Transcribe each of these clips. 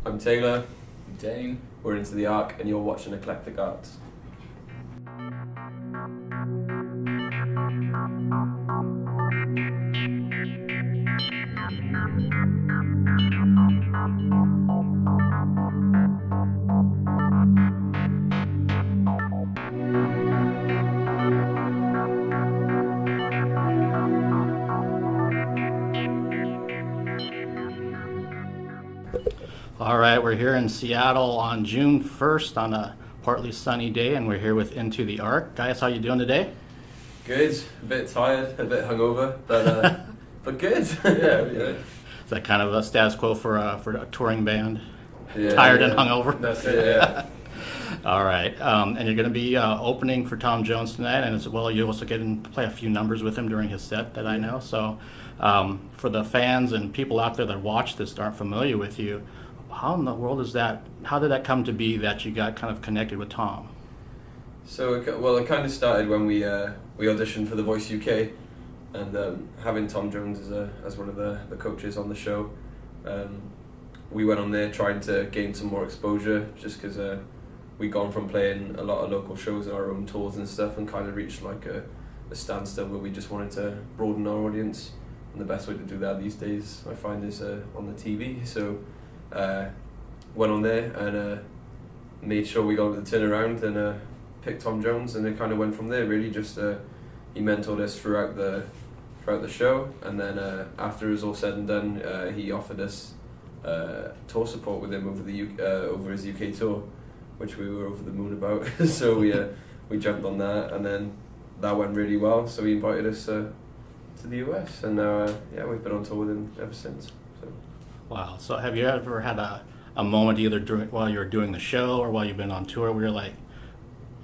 I'm Taylor. I'm Dane. We're into the ARK, and you're watching Eclectic Arts. All right, we're here in Seattle on June 1st on a partly sunny day, and we're here with Into the ARK. Guys, how you doing today? Good. A bit tired, a bit hungover, but but good. Yeah. Is that kind of a status quo for a touring band? Yeah, Tired and hungover? That's it, yeah. All right, and you're going to be opening for Tom Jones tonight, and as well, you also get to play a few numbers with him during his set that I know. So for the fans and people out there that watch this that aren't familiar with you, how in the world is that? How did that come to be that you got kind of connected with Tom? So, it kind of started when we auditioned for The Voice UK, and having Tom Jones as one of the coaches on the show, we went on there trying to gain some more exposure, just because we'd gone from playing a lot of local shows and our own tours and stuff, and kind of reached like a standstill where we just wanted to broaden our audience. And the best way to do that these days, I find, is on the TV. So went on there and made sure we got the turnaround and picked Tom Jones, and it kind of went from there. Really, just he mentored us throughout the show, and then after it was all said and done, he offered us tour support with him over his UK tour, which we were over the moon about. So we jumped on that, and then that went really well. So he invited us to the US, and now we've been on tour with him ever since. So. Wow. So have you ever had a moment either while you were doing the show or while you've been on tour where you're like,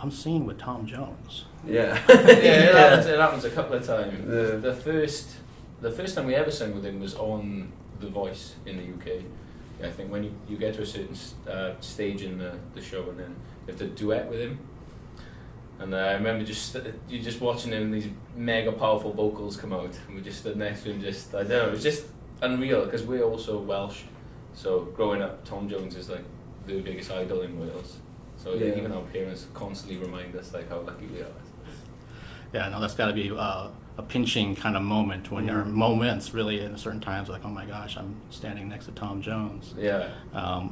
I'm singing with Tom Jones? Yeah. It happens a couple of times. The first time we ever sang with him was on The Voice in the UK. I think when you get to a certain stage in the show, and then you have to duet with him. And I remember you just watching him, these mega powerful vocals come out, and we just stood next to him. I don't know, it was just unreal, because we're also Welsh. So growing up, Tom Jones is like the biggest idol in Wales. So even our parents constantly remind us like how lucky we are. Yeah, no, that's got to be a pinching kind of moment when there are moments really in certain times like, oh my gosh, I'm standing next to Tom Jones. Yeah.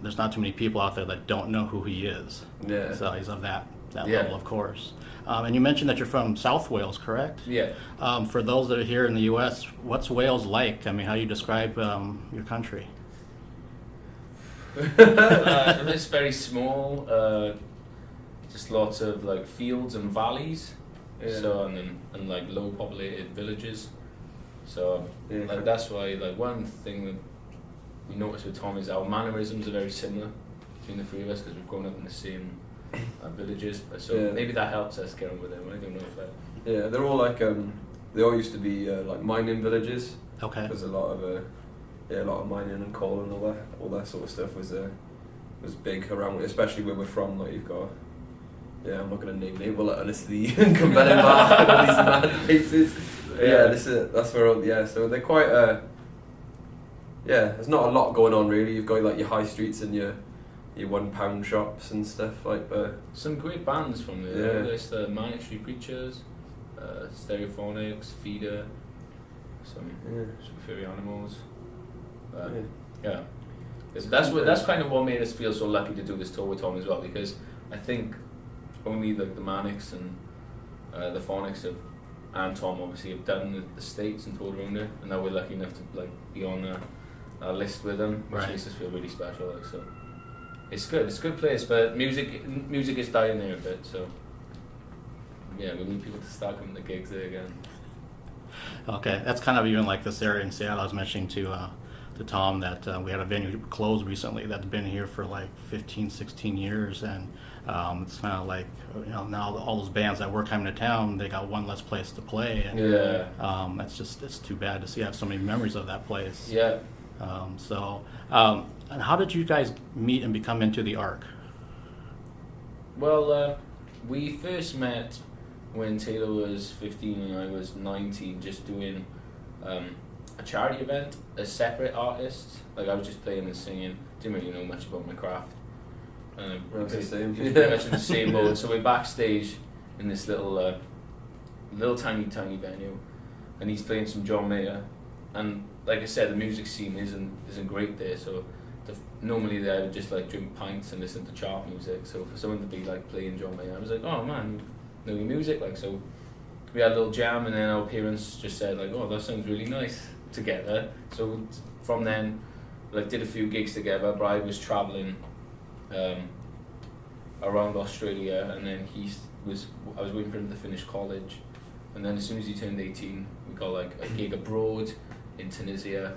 There's not too many people out there that don't know who he is. Yeah. So he's of that level, of course. And you mentioned that you're from South Wales, correct? Yeah. For those that are here in the U.S., what's Wales like? I mean, how do you describe your country? It's very small, just lots of like fields and valleys, so and like low populated villages. So like that's why like one thing that we noticed with Tom is our mannerisms are very similar between the three of us, because we've grown up in the same villages. So maybe that helps us get on with them. I don't know if that. Yeah, they're all like they all used to be like mining villages. Okay. There's a lot of mining and coal and all that sort of stuff was big around, especially where we're from. Like you've got, I'm not going to name we'll let honestly come back and all these mad places. That's where so they're quite there's not a lot going on really. You've got like your high streets and your £1 shops and stuff like. But some great bands from there. Yeah. There's the Manic Street Preachers, Stereophonics, Feeder, some Furry Animals. That's kind of what made us feel so lucky to do this tour with Tom as well, because I think only like the Manics and the Phonics and Tom obviously have done the States and toured around there, and now we're lucky enough to like be on a list with them, which makes us feel really special. Like, so it's a good place, but music is dying there a bit. So we need people to start coming to gigs there again. Okay, that's kind of even like this area in Seattle. I was mentioning to Tom that we had a venue closed recently that's been here for like 15, 16 years, and it's kind of like, now all those bands that were coming to town, they got one less place to play, and it's too bad to see. I have so many memories of that place. Yeah. And how did you guys meet and become into the ARK? Well, we first met when Taylor was 15 and I was 19, just doing a charity event as separate artists. Like I was just playing and singing, didn't really know much about my craft. That's the same. Pretty much in the same mode. So we're backstage in this little tiny venue, and he's playing some John Mayer, and like I said, the music scene isn't great there. So normally they would just like drink pints and listen to chart music. So for someone to be like playing John Mayer, I was like, oh man, you know your music, like so. We had a little jam, and then our parents just said like, oh, that sounds really nice together. So from then, like did a few gigs together. Bride was traveling around Australia, and then I was waiting for him to finish college, and then as soon as he turned 18, we got like a gig abroad in Tunisia,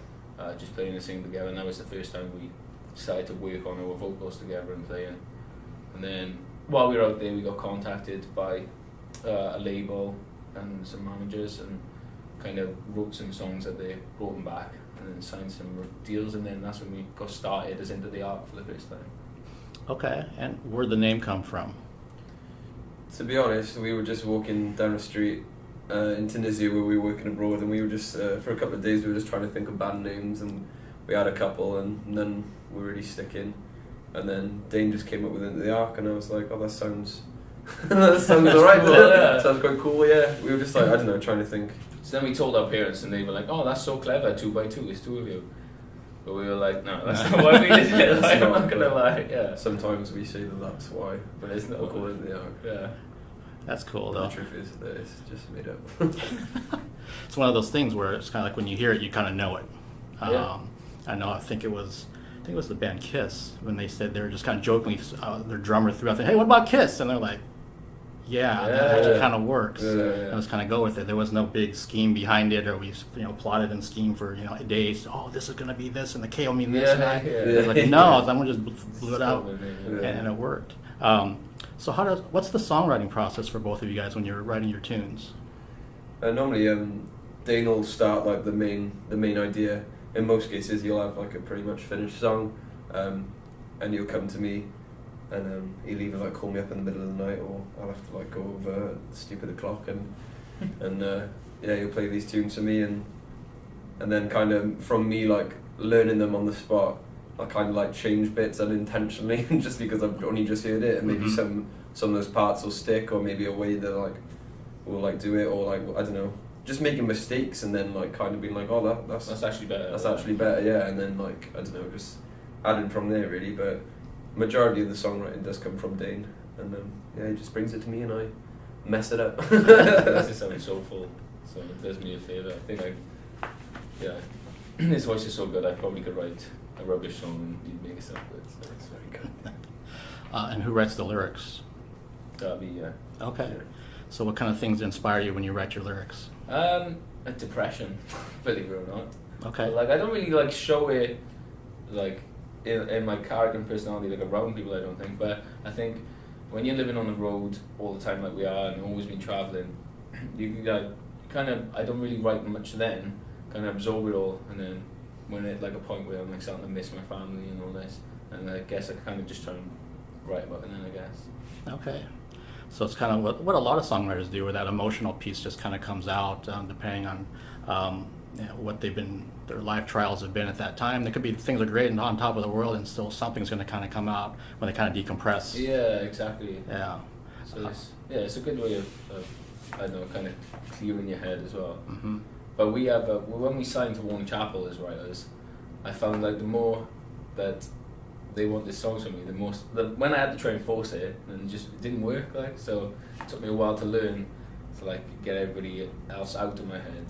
just playing and singing together, and that was the first time we started to work on our vocals together and playing. And then while we were out there, we got contacted by a label and some managers, and kind of wrote some songs that they brought them back, and then signed some deals, and then that's when we got started as Into the ARK for the first time. Okay, and where'd the name come from? To be honest, we were just walking down the street in Tunisia where we were working abroad, and we were just, for a couple of days, we were just trying to think of band names, and we had a couple, and then we were really sticking. And then Dane just came up with Into the ARK, and I was like, oh, that sounds that sounds alright, cool, yeah. Sounds quite cool, yeah. We were just like, I don't know, trying to think. So then we told our parents, and they were like, oh, that's so clever, 2x2, it's two of you. But we were like, no, that's not why we did it. Like, I'm not gonna lie. Yeah. Sometimes we say that's why, but it's not. We'll call it the ARK. Yeah. That's cool though. The truth is that it's just made up. It's one of those things where it's kind of like when you hear it, you kind of know it. Yeah. I think it was the band Kiss when they said they were just kind of jokingly, their drummer threw out there, hey, what about Kiss? And they're like, yeah, that actually kind of works. And let's kind of go with it. There was no big scheme behind it, or we plotted and schemed for days. Oh, this is gonna be this, and the K will mean this. And like, no, someone just blew it out, and it worked. So what's the songwriting process for both of you guys when you're writing your tunes? Normally, Dane will start like the main idea. In most cases, you'll have like a pretty much finished song, and you'll come to me, and he'll either like call me up in the middle of the night, or I'll have to like go over the stupid o'clock and he'll play these tunes for me, and then kind of from me like learning them on the spot, I kind of like change bits unintentionally just because I've only just heard it, and maybe some of those parts will stick, or maybe a way that like we'll like do it, or like I don't know. Just making mistakes, and then like kind of being like, oh, that's actually better. That's actually better, yeah. And then like I don't know, just adding from there really. But majority of the songwriting does come from Dane, and he just brings it to me, and I mess it up. That's just sounding soulful, so it does me a favour. I think his voice is so good. I probably could write a rubbish song and he'd make it sound good. So it's very good. And who writes the lyrics? That'd be Okay. Yeah. So what kind of things inspire you when you write your lyrics? A depression, believe it or not. Okay. But, like I don't really like show it like in my character and personality like around people, I don't think. But I think when you're living on the road all the time like we are, and always been traveling, you kind of I don't really write much then. Kind of absorb it all, and then when at like a point where I'm like starting to miss my family and all this, and I guess I kind of just try and write about it then, I guess. Okay. So it's kind of what a lot of songwriters do, where that emotional piece just kind of comes out, depending on what their life trials have been at that time. There could be things that are great and on top of the world, and still something's going to kind of come out when they kind of decompress. Yeah, exactly. Yeah. So it's a good way of I don't know, kind of clearing your head as well. Mm-hmm. But we have when we signed to Warning Chapel as writers, I found like the more that they wanted songs from me, when I had to try and force it, and just it didn't work. Like so, it took me a while to learn to like get everybody else out of my head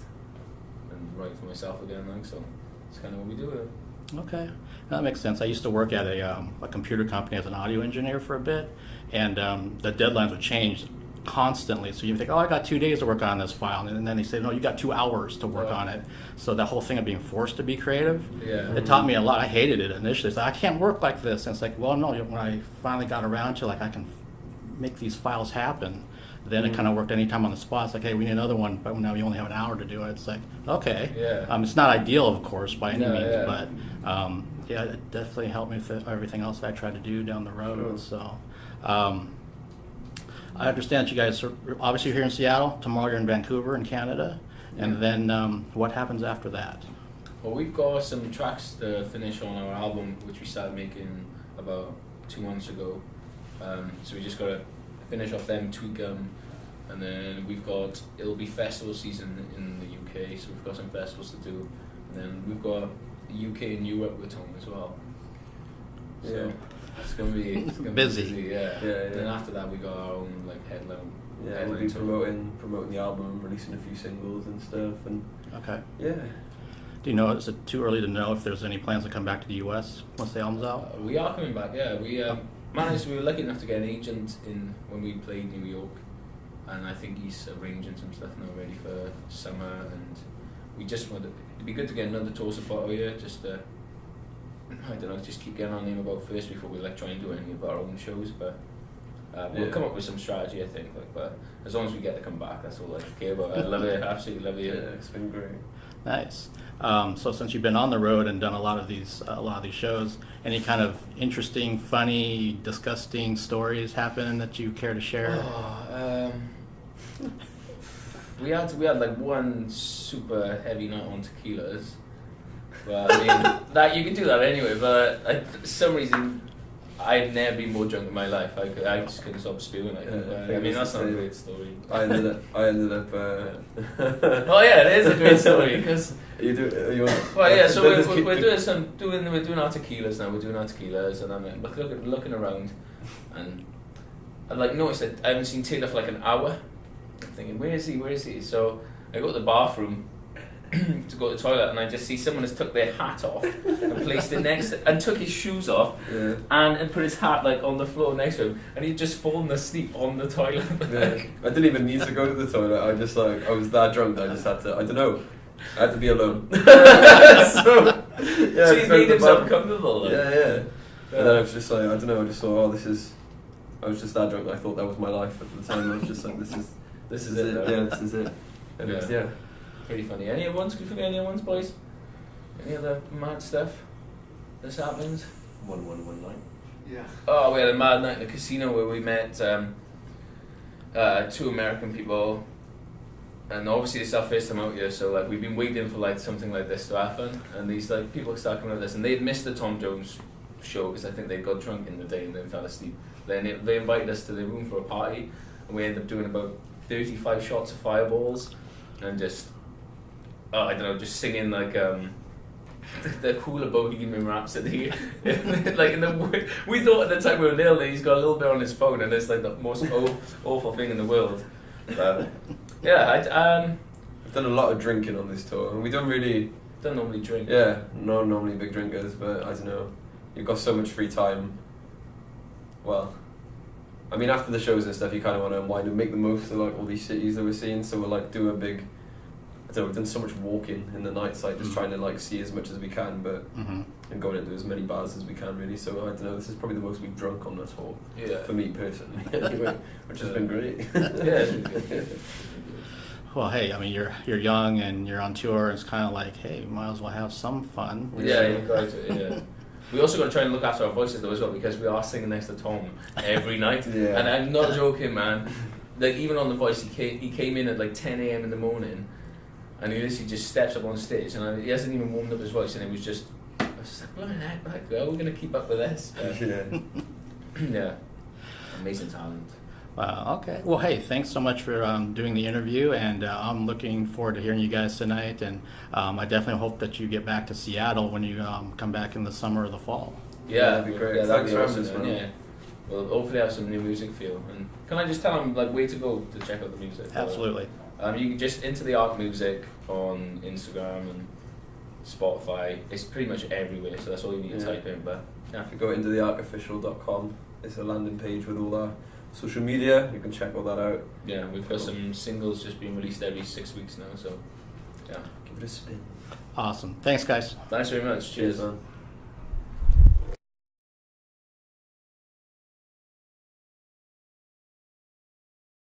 and write for myself again. Like so, it's kind of what we do. Okay, that makes sense. I used to work at a computer company as an audio engineer for a bit, and the deadlines would change constantly. So you think, oh, I got 2 days to work on this file, and then they say, no, you got 2 hours to work on it. So that whole thing of being forced to be creative, it taught me a lot. I hated it initially. It's like, I can't work like this. And it's like, well, no, when I finally got around to like I can make these files happen, then it kind of worked anytime on the spot. It's like, hey, we need another one, but now you only have an hour to do it. It's like, okay. It's not ideal, of course, by any means, but it definitely helped me with everything else that I tried to do down the road. So I understand you guys are obviously here in Seattle. Tomorrow you're in Vancouver in Canada. And then what happens after that? Well, we've got some tracks to finish on our album, which we started making about 2 months ago. So we just got to finish off them, tweak them, and then it'll be festival season in the UK, so we've got some festivals to do, and then we've got UK and Europe with Tom as well. So it's gonna be busy. Yeah. And then after that we got our own like headline. Yeah, we'll be promoting the album, releasing a few singles and stuff, and okay. Yeah. Do you know? Is it too early to know if there's any plans to come back to the US once the album's out? We are coming back. Yeah, we were lucky enough to get an agent in when we played New York, and I think he's arranging some stuff now ready for summer. And we just wanted it'd be good to get another tour support over here. Just I don't know, just keep getting our name about first before we try and do any of our own shows. But we'll come up with some strategy, I think. But as long as we get to come back, that's all I care about. I love it, absolutely love it. Yeah, it's been great. Nice. So since you've been on the road and done a lot of these shows, any kind of interesting, funny, disgusting stories happen that you care to share? We had like one super heavy night on tequilas, but I mean that you can do that anyway. But for some reason, I've never been more drunk in my life. I just couldn't stop spewing. I mean that's not a great story. I ended up. Oh yeah, it is a great story because. Well, yeah. So we're doing our tequilas now. We're doing our tequilas, and I'm like, looking around, and I like noticed that I haven't seen Taylor for like an hour. I'm thinking, where is he? So I go to the bathroom to go to the toilet, and I just see someone has took their hat off and placed it next and took his shoes off, and put his hat like on the floor next to him, and he'd just fallen asleep on the toilet. I didn't even need to go to the toilet. I was that drunk that I just had to. I don't know. I had to be alone. So he made himself comfortable. Like. Yeah. And then I was just like, I don't know. I just thought, I was just that drunk that I thought that was my life at the time. I was just like, this is it. Yeah, this is it. And it was, pretty funny. Any other ones? Can you forget any other ones, boys? Any other mad stuff that's happened? One night. Yeah. Oh, we had a mad night in the casino where we met 2 American people. And obviously it's our first time out here, so like we've been waiting for like something like this to happen, and these like people start coming at this, and they'd missed the Tom Jones show because I think they got drunk in the day and then fell asleep. Then they invited us to their room for a party, and we ended up doing about 35 shots of fireballs, and just I don't know, just singing like the cooler Bohemian Rhapsody. Like we thought at the time we were nailing it. He's got a little bit on his phone, and it's like the most awful thing in the world. I've done a lot of drinking on this tour, and we don't normally drink. Yeah, not normally big drinkers, but I don't know. You've got so much free time. Well, I mean, after the shows and stuff, you kind of want to unwind and make the most of like all these cities that we're seeing. So we'll like do a big. I don't know. We've done so much walking in the nights, like just trying to like see as much as we can, but and going into as many bars as we can, really. So I don't know. This is probably the most we've drunk on this tour. Yeah. For me personally, anyway, which has been great. Well, hey, I mean, you're young and you're on tour. It's kind of like, hey, might as well have some fun. Yeah, you got to. Yeah. We also got to try and look after our voices though as well, because we are singing next to Tom every night. Yeah. And I'm not joking, man. Like even on The Voice, he came in at like 10 a.m. in the morning, and he literally just steps up on stage, and he hasn't even warmed up his voice, and I was just like, blimey heck, like, are we gonna keep up with this? Yeah, amazing talent. Wow, okay. Well, hey, thanks so much for doing the interview, and I'm looking forward to hearing you guys tonight, and I definitely hope that you get back to Seattle when you come back in the summer or the fall. Yeah, that'd be great. Yeah, that'd be Thanks for awesome, having us, man. Yeah. We'll hopefully have some new music for you. And can I just tell them like where to go to check out the music? Absolutely. You can just into the ARK music on Instagram and Spotify. It's pretty much everywhere, so that's all you need to type in. But if you go into the ARKofficial.com, it's a landing page with all our social media. You can check all that out. Yeah, we've got some singles just being released every 6 weeks now, so yeah. Give it a spin. Awesome. Thanks, guys. Thanks very much. Cheers. Man.